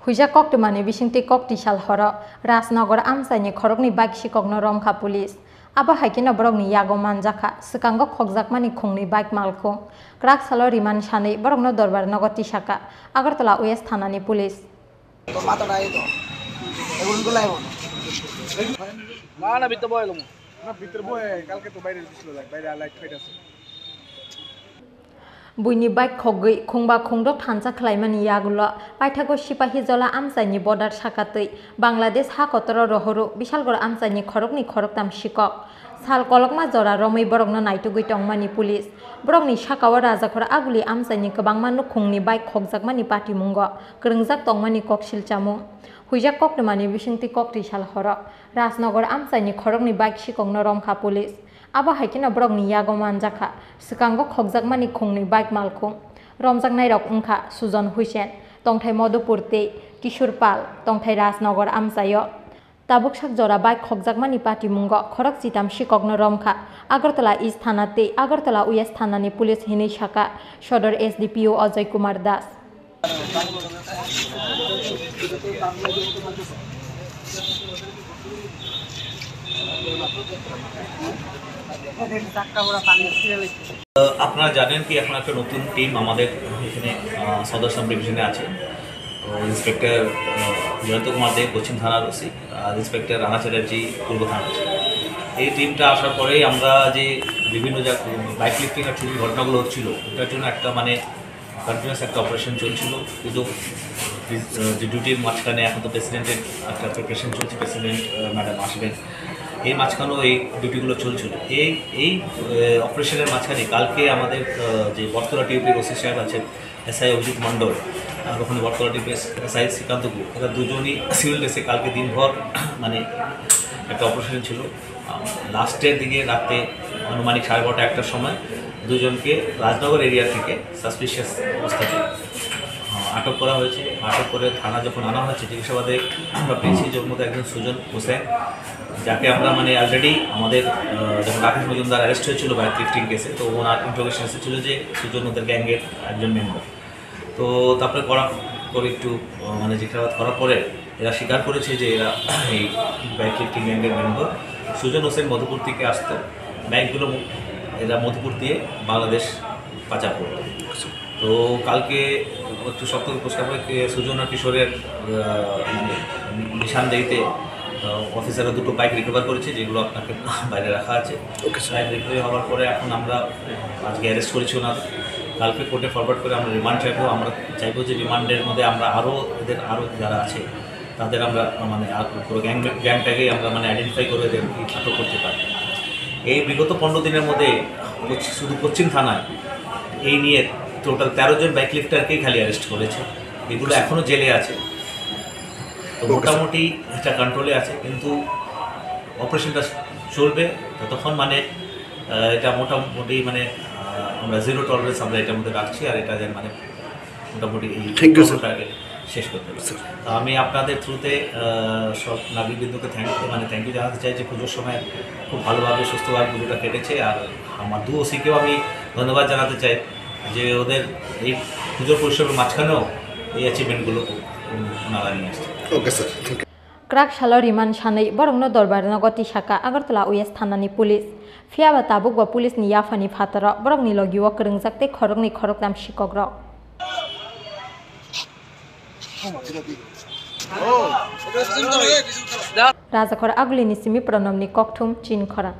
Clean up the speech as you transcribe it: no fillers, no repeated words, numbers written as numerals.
Huja Koktumani Bishinti Kokti Shalhoro, Rasnogor Amsani Korogni Bike Shikogno Romka Police. Aba Hakina Brogni Yago Manjaka, Sukango Kokzakmani Kongni Bike Malko, Krak Salo Riman Shani, Borogno Dorbar Nogoti Shaka, Agartala West Hanani Police. Buini bike khogui khungba khungdok thansa khlaimani yagulo paithago sipahi jola amsaini border sakatui Bangladesh ha kotoro rohoro bishalgor amsaini khorokni khoroktam sikok sal kolokma jora romai borokno naitugui tongmani police borokni sakao rajakhora aguli amsaini kwbangma nukhungni bike khokjakmani patimungo krengjak tongmani koksilchamu huijak koktumani bisingti kokti salhoro Rasnogor amsaini khorokni bike sikokno romkha police Aba Hakina Brogni Yago Manjaka, Sukango Kokjakmani Kongni Bike Malko, Romjak Nairok Unka, Sujon Hussein, Tongthai Modupurte, Kishur Pal, Tongthai Rasnogor Amsayo, Tabuk Sakjora Bike Kokjakmani Patimungo, Khorok Sitam Shikogno Romka, Agartala East Thanate, Agartala West Thanani Police Hini Shaka, Shodor SDPO Ajay Kumar Das. আপনারা জানেন কি এখন একটা নতুন team আমাদের এখানে সদর sub ডিভিশনে আছে ইন্সপেক্টর জয়ন্ত কুমার দেব পশ্চিম থানার ওসি আর ইন্সপেক্টর রানা চ্যাটার্জি পূর্ব থানার ওসি এই টিমটা আসার পরেই আমরা যে বিভিন্ন বাইক লিফটিং আর চুরির ঘটনাগুলো হচ্ছিল এটার জন্য একটা মানে কন্টিনিউয়াস একটা অপারেশন চলছিল কিন্তু যে ডিউটির মাঝখানে এখন তো প্রেসিডেন্টের একটা প্রিপারেশন চলছে প্রেসিডেন্ট ম্যাডাম আসবেন এই মাঝখানেও এই ডিউটিগুলো চলছিল এই অপারেশনের মাঝখানে কালকে আমাদের যে বটতলা টিউপির ওসি সাহেব আছেন এসআই অভিজিৎ মণ্ডল আর ওখানে বটতলা টিউপির এসআই শ্রীকান্ত গুহ এরা দুজনই সিভিল ড্রেসে কালকে দিনভর মানে একটা অপারেশন ছিল লাস্টের দিকে রাতে আনুমানিক 12:30-1টার সময় দুজনকে রাজনগর এরিয়া থেকে সাসপিশিয়াস অবস্থাতে আটক করা হয়েছে আটক করে থানা যখন আনা হয়েছে জিজ্ঞাসাবাদে আমরা পেয়েছি যার মধ্যে একজন সুজন হোসেন যাকে আমরা মানে অলরেডি আমাদের যখন রাকেশ মজুমদার অ্যারেস্ট হয়েছিল বাইক লিফটিং কেসে তো ওনার ইন্ট্রোগেশন এসেছিলো যে সুজন ওদের গ্যাংয়ের একজন মেম্বার তো তারপরে করা করে একটু মানে জিজ্ঞাসাবাদ করার পরে এরা স্বীকার করেছে যে এরা এই বাইক লিফটিং গ্যাংয়ের মেম্বার সুজন হোসেন মধুপুর থেকে আসতো বাইকগুলো এরা মধুপুর দিয়ে বাংলাদেশ পাচার করতো তো কালকে একটু শক্ত পরিষ্কার করে সুজন আর কিশোরের মানে নিশানদেহিতে অফিসাররা দুটো বাইক রিকভার করেছে যেগুলো আপনাকে বাইরে রাখা আছে বাইক রিকভারি হওয়ার পরে এখন আমরা আজকে অ্যারেস্ট করেছি ওনাদের কালকে কোর্টে ফরওয়ার্ড করে আমরা রিমান্ড চাইবো আমরা চাইবো যে রিমান্ডের মধ্যে আমরা এদের আরও যারা আছে তাদের আমরা মানে পুরো গ্যাংটাকেই আমরা মানে আইডেন্টিফাই করে এদের আটক করতে পারি এই বিগত 15 দিনের মধ্যে শুধু পশ্চিম থানায় এই নিয়ে টোটাল 13 জন বাইক লিফটারকেই খালি অ্যারেস্ট করেছে এগুলো এখনও জেলে আছে তো মোটামুটি এটা কন্ট্রোলে আছে কিন্তু অপারেশনটা চলবে ততক্ষণ মানে এটা মোটামুটি মানে আমরা জিরো টলারেন্স আমরা এটার মধ্যে রাখছি আর এটা যেন মানে মোটামুটি এই শেষ করতে পারি আমি আপনাদের থ্রুতে সব নাগরিকবৃন্দকে থ্যাংক ইউ জানাতে চাই যে পুজোর সময় খুব ভালোভাবে সুস্থভাবে পুজোটা কেটেছে আর আমার দু ওসিকেও আমি ধন্যবাদ জানাতে চাই যে ওদের এই পুজোর পরিশ্রমের মাঝখানেও এই অ্যাচিভমেন্টগুলো ওনারা নিয়ে আসছে okay sir Krak Shalo Riman Shanai Borogno Dorbar Nogoti Shaka Agartala West Thanani Police Fiaba Tabuk ba Police ni Yafani Phatara Borogni Logiwa Krengjakte Khorokni Khoroktam Shikogrok Rajakhor Agulini Simi Pronomni Kokthum Chin Khora